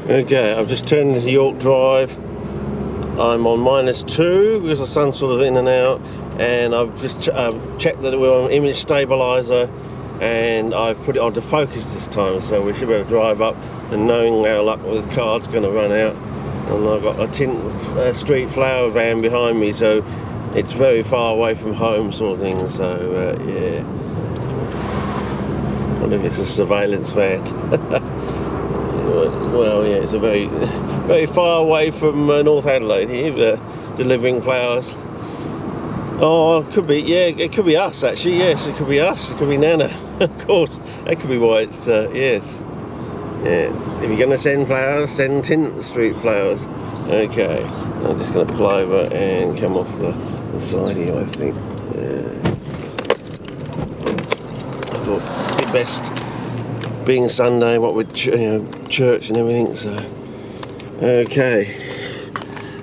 Okay, I've just turned into York Drive. I'm on -2 because the sun's sort of in and out, and I've just checked that we're on image stabilizer, and I've put it onto focus this time, so we should be able to drive up, and knowing our luck the car's going to run out. And I've got a street flower van behind me, so it's very far away from home sort of thing, so yeah. I wonder if it's a surveillance van. Well, yeah, it's a very far away from North Adelaide here, delivering flowers. Oh, it could be, yeah, it could be us actually, yes, it could be us, it could be Nana, of course, that could be why it's, yes. If you're going to send flowers, send tint street flowers. Okay, I'm just going to pull over and come off the side here, I think. I thought it'd be best, being Sunday, what with church and everything, so. Okay,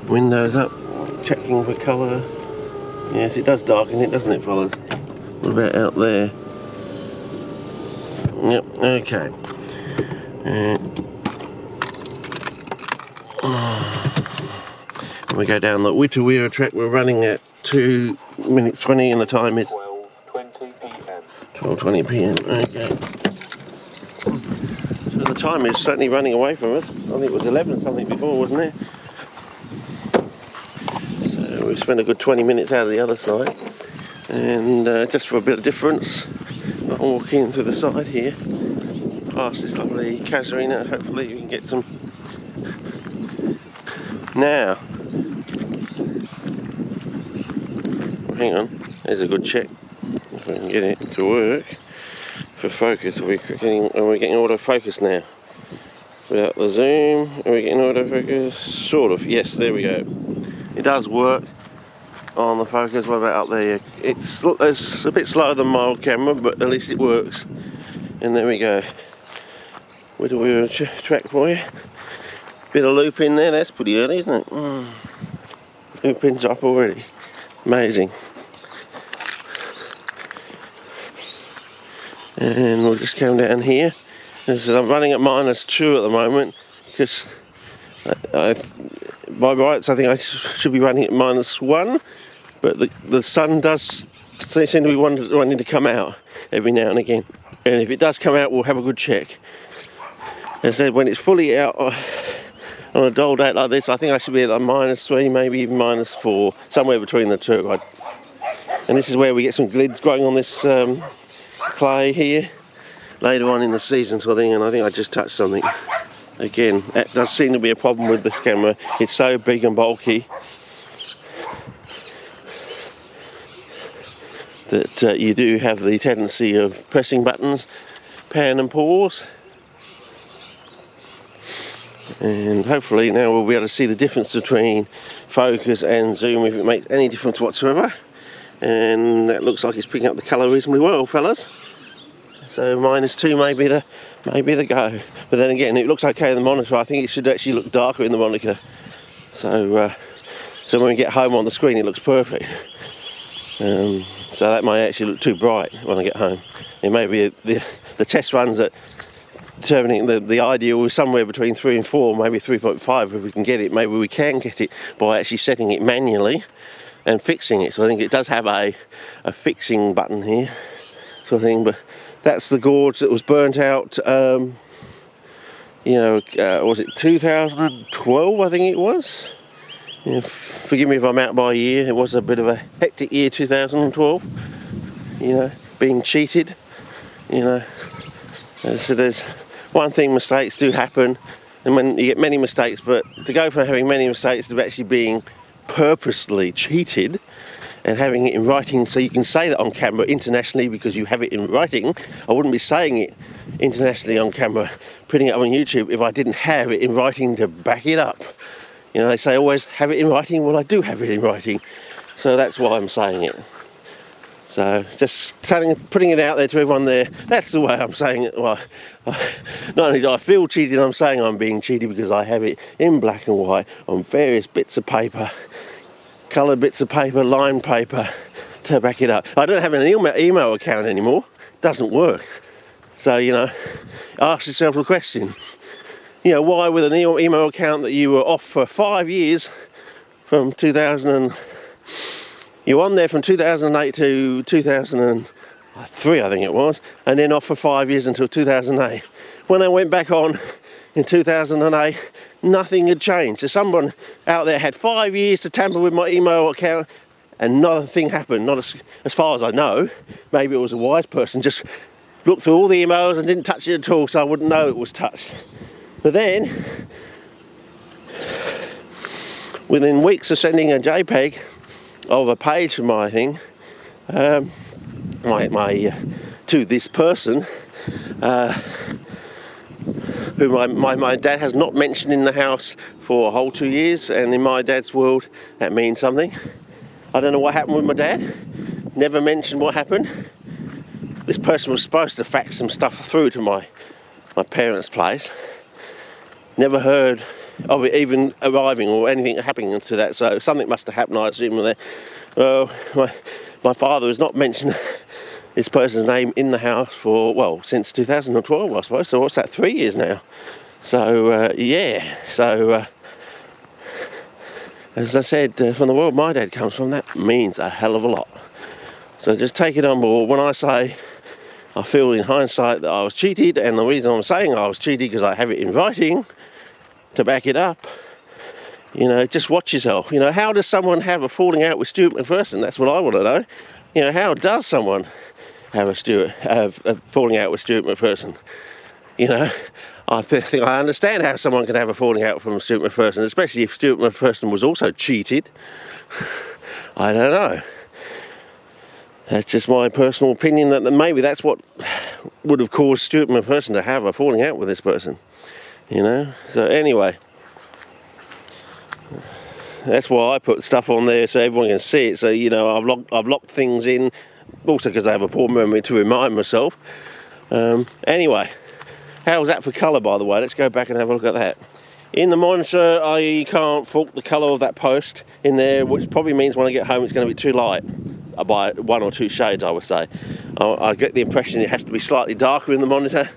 windows up, checking for colour. Yes, it does darken it, doesn't it, fellas? What about out there? Yep, okay. When we go down the Witawira track, we're running at 2 minutes 20 and the time is 12:20 p.m. 12:20 p.m, okay. So the time is certainly running away from us. I think it was 11 something before, wasn't it? So we spent a good 20 minutes out of the other side. And just for a bit of difference, I'm walking through the side here, past this lovely casuarina. Hopefully you can get some. Now, hang on, there's a good check. If we can get it to work for focus. Are we getting autofocus now? Without the zoom, are we getting autofocus? Sort of, yes, there we go. It does work on the focus. What about up there? It's a bit slower than my old camera, but at least it works. And there we go. Where do we track for you? Bit of loop in there, that's pretty early, isn't it? Looping's up already. Amazing. And we'll just come down here. I'm running at -2 at the moment because by rights I think I should be running at -1, but the sun does seem to be wanting to come out every now and again. And if it does come out, we'll have a good check. As I said, when it's fully out on a dull date like this, I think I should be at -3, maybe even -4, somewhere between the two. And this is where we get some glids growing on this clay here later on in the season sort of thing, and I think I just touched something. Again, that does seem to be a problem with this camera. It's so big and bulky that you do have the tendency of pressing buttons, pan and pause. And hopefully now we'll be able to see the difference between focus and zoom, if it makes any difference whatsoever. And that looks like it's picking up the colour reasonably well, fellas. So -2 may be the go. But then again, it looks okay in the monitor. I think it should actually look darker in the monitor. So when we get home on the screen, it looks perfect. So that may actually look too bright when I get home. It may be the test runs at determining the ideal is somewhere between 3 and 4, maybe 3.5 if we can get it. Maybe we can get it by actually setting it manually and fixing it. So I think it does have a fixing button here, sort of thing. But that's the gorge that was burnt out, was it 2012, I think it was? Forgive me if I'm out by a year. It was a bit of a hectic year, 2012. Being cheated, So there's one thing, mistakes do happen, and when you get many mistakes, but to go from having many mistakes to actually being purposely cheated and having it in writing so you can say that on camera internationally because you have it in writing. I wouldn't be saying it internationally on camera, putting it up on YouTube, if I didn't have it in writing to back it up. They say always have it in writing. Well, I do have it in writing, so that's why I'm saying it. So just putting it out there to everyone there, that's the way I'm saying it. Well, not only do I feel cheated, I'm saying I'm being cheated because I have it in black and white on various bits of paper, coloured bits of paper, lined paper, to back it up. I don't have an email account anymore. It doesn't work. So, ask yourself the question. you know, why with an email account that you were off for 5 years from 2000 you were on there from 2008 to 2003, I think it was, and then off for 5 years until 2008. When I went back on in 2008, nothing had changed. So someone out there had 5 years to tamper with my email account and nothing happened, not as far as I know. Maybe it was a wise person, just looked through all the emails and didn't touch it at all, so I wouldn't know it was touched. But then, within weeks of sending a JPEG of a page from my thing, to this person, who my dad has not mentioned in the house for a whole 2 years, and in my dad's world that means something. I don't know what happened with my dad, never mentioned what happened. This person was supposed to fax some stuff through to my parents' place. Never heard of it even arriving or anything happening to that, so something must have happened, I assume. Well, my father has not mentioned this person's name in the house for, well, since 2012, I suppose. So what's that, 3 years now? So, yeah. So, as I said, from the world my dad comes from, that means a hell of a lot. So just take it on board. When I say I feel in hindsight that I was cheated, and the reason I'm saying I was cheated because I have it in writing to back it up, you know, just watch yourself. You know, how does someone have a falling out with Sturt McPherson? That's what I want to know. You know, how does someone have a falling out with Sturt McPherson? You know, I think I understand how someone can have a falling out from Sturt McPherson, especially if Sturt McPherson was also cheated. I don't know. That's just my personal opinion, that maybe that's what would have caused Sturt McPherson to have a falling out with this person. You know, so anyway, that's why I put stuff on there so everyone can see it. So, you know, I've locked things in, also because I have a poor memory to remind myself. Anyway, how's that for colour, by the way? Let's go back and have a look at that. In the monitor, I can't fault the colour of that post in there, which probably means when I get home it's going to be too light, by 1 or 2 shades, I would say. I get the impression it has to be slightly darker in the monitor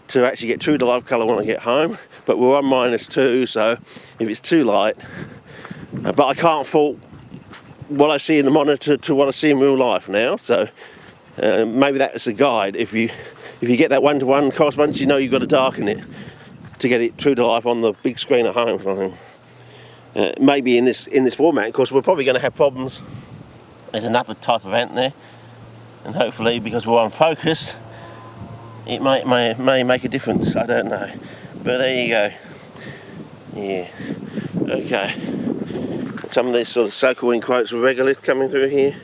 to actually get true to life colour when I get home, but we're on -2, so if it's too light, but I can't fault what I see in the monitor to what I see in real life now, so maybe that's a guide. If you get that 1-to-1 correspondence, you know you've got to darken it to get it true to life on the big screen at home. Maybe in this format, of course, we're probably going to have problems. There's another type of ant there, and hopefully, because we're on focus, it may make a difference. I don't know, but there you go. Yeah. Okay. Some of these sort of so-called in quotes regolith coming through here.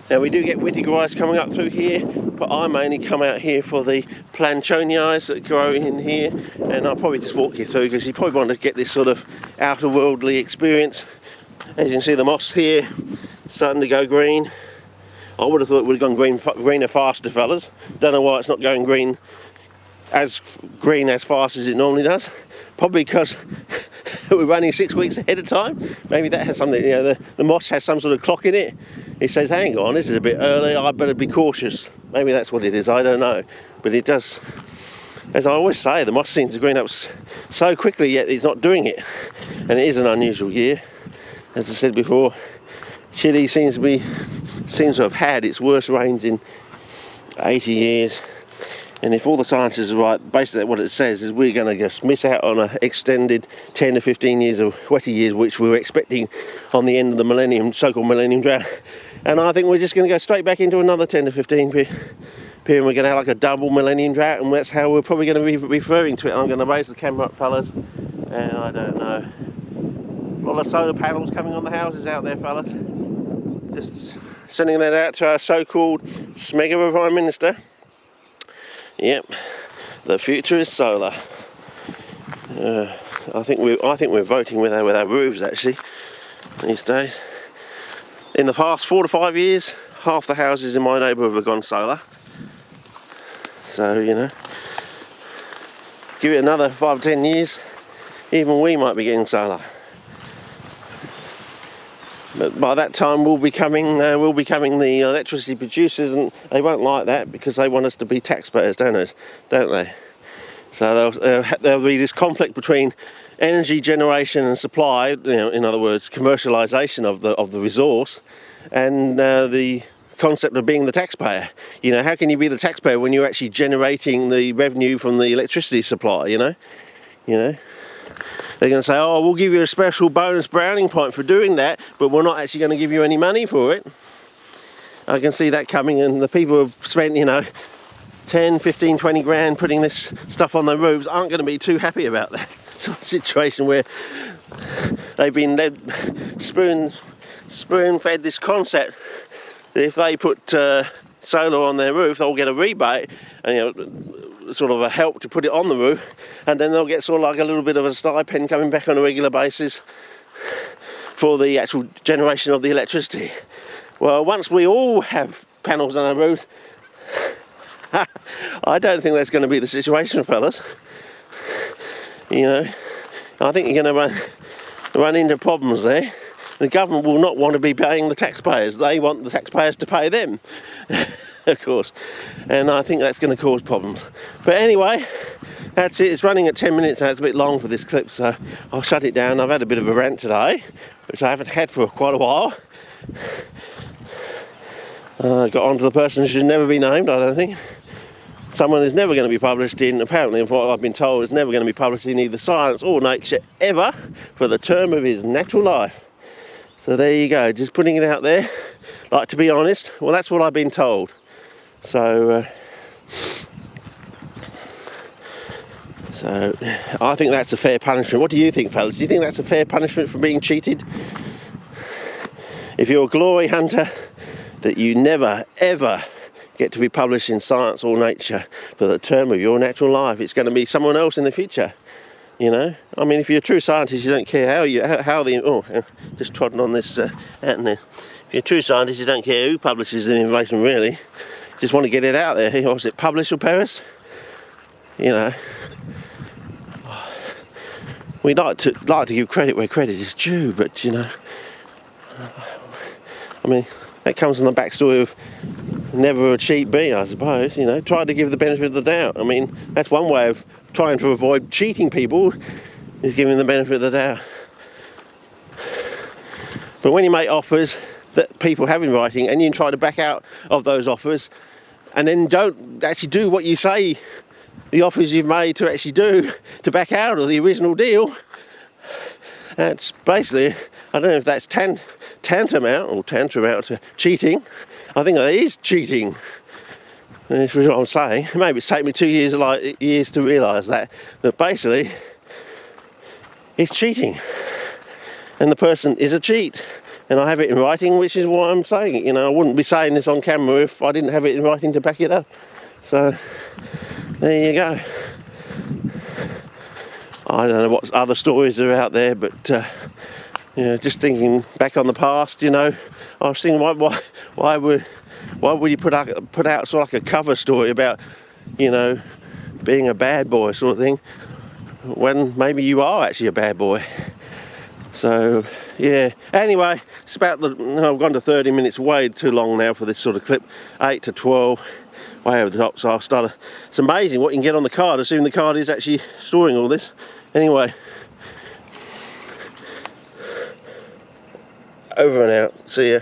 Now we do get wittigrass coming up through here, but I mainly come out here for the planchonias that grow in here, and I'll probably just walk you through because you probably want to get this sort of outer worldly experience. As you can see, the moss here starting to go green. I would have thought it would have gone greener faster, fellas. Don't know why it's not going green as fast as it normally does. Probably because we're running 6 weeks ahead of time. Maybe that has something, you know, the moss has some sort of clock in it. It says, hang on, this is a bit early, I better be cautious. Maybe that's what it is, I don't know. But it does, as I always say, the moss seems to green up so quickly, yet it's not doing it. And it is an unusual year. As I said before, Chile seems to have had its worst rains in 80 years. And if all the science is right, basically what it says is we're going to just miss out on an extended 10 to 15 years of wetter years, which we were expecting on the end of the millennium, so-called millennium drought. And I think we're just going to go straight back into another 10 to 15 period. We're going to have like a double millennium drought, and that's how we're probably going to be referring to it. I'm going to raise the camera up, fellas, and I don't know. A lot of solar panels coming on the houses out there, fellas. Just sending that out to our so-called Smegma Prime Minister. Yep, the future is solar. I think we're voting with our roofs actually these days. In the past 4 to 5 years, half the houses in my neighbourhood have gone solar. So, you know, give it another 5 to 10 years, even we might be getting solar. But by that time we'll be becoming the electricity producers, and they won't like that because they want us to be taxpayers, don't they? So there'll be this conflict between energy generation and supply, in other words, commercialisation of the resource, and the concept of being the taxpayer. How can you be the taxpayer when you're actually generating the revenue from the electricity supply? They're going to say, oh, we'll give you a special bonus browning point for doing that, but we're not actually going to give you any money for it. I can see that coming, and the people who have spent 10, 15, 20 grand putting this stuff on their roofs aren't going to be too happy about that sort of situation, where they've been spoon-fed this concept that if they put solar on their roof, they'll get a rebate and sort of a help to put it on the roof, and then they'll get sort of like a little bit of a stipend coming back on a regular basis for the actual generation of the electricity. Well, once we all have panels on our roofs, I don't think that's going to be the situation, fellas. I think you're going to run into problems there. The government will not want to be paying the taxpayers. They want the taxpayers to pay them, of course. And I think that's going to cause problems. But anyway, that's it. It's running at 10 minutes now. It's a bit long for this clip, so I'll shut it down. I've had a bit of a rant today, which I haven't had for quite a while. Got on to the person who should never be named, I don't think. Someone is never going to be published in, apparently, from what I've been told, is never going to be published in either Science or Nature ever for the term of his natural life. So there you go, just putting it out there. Like, to be honest, well, that's what I've been told. So I think that's a fair punishment. What do you think, fellas? Do you think that's a fair punishment for being cheated? If you're a glory hunter, that you never, ever get to be published in Science or Nature for the term of your natural life. It's going to be someone else in the future, I mean, if you're a true scientist, you don't care just trotting on this out there. If you're a true scientist, you don't care who publishes the information, really. You just want to get it out there. Was it publish or perish? We'd like to give credit where credit is due, but I mean, that comes from the backstory of never a cheat bee, I suppose. Try to give the benefit of the doubt. I mean, that's one way of trying to avoid cheating people, is giving the benefit of the doubt. But when you make offers that people have in writing, and you try to back out of those offers, and then don't actually do what you say the offers you've made to actually do to back out of the original deal, that's basically, I don't know if that's tantamount to cheating. I think that is cheating. That's what I'm saying. Maybe it's taken me 2 years to realise that basically it's cheating, and the person is a cheat, and I have it in writing, which is why I'm saying it. I wouldn't be saying this on camera if I didn't have it in writing to back it up. So there you go. I don't know what other stories are out there, but just thinking back on the past, I was thinking, why would you put out sort of like a cover story about, being a bad boy sort of thing, when maybe you are actually a bad boy? So yeah. Anyway, it's about I've gone to 30 minutes, way too long now for this sort of clip. 8 to 12, way over the top. So I'll start. It's amazing what you can get on the card, assuming the card is actually storing all this. Anyway, over and out. See ya.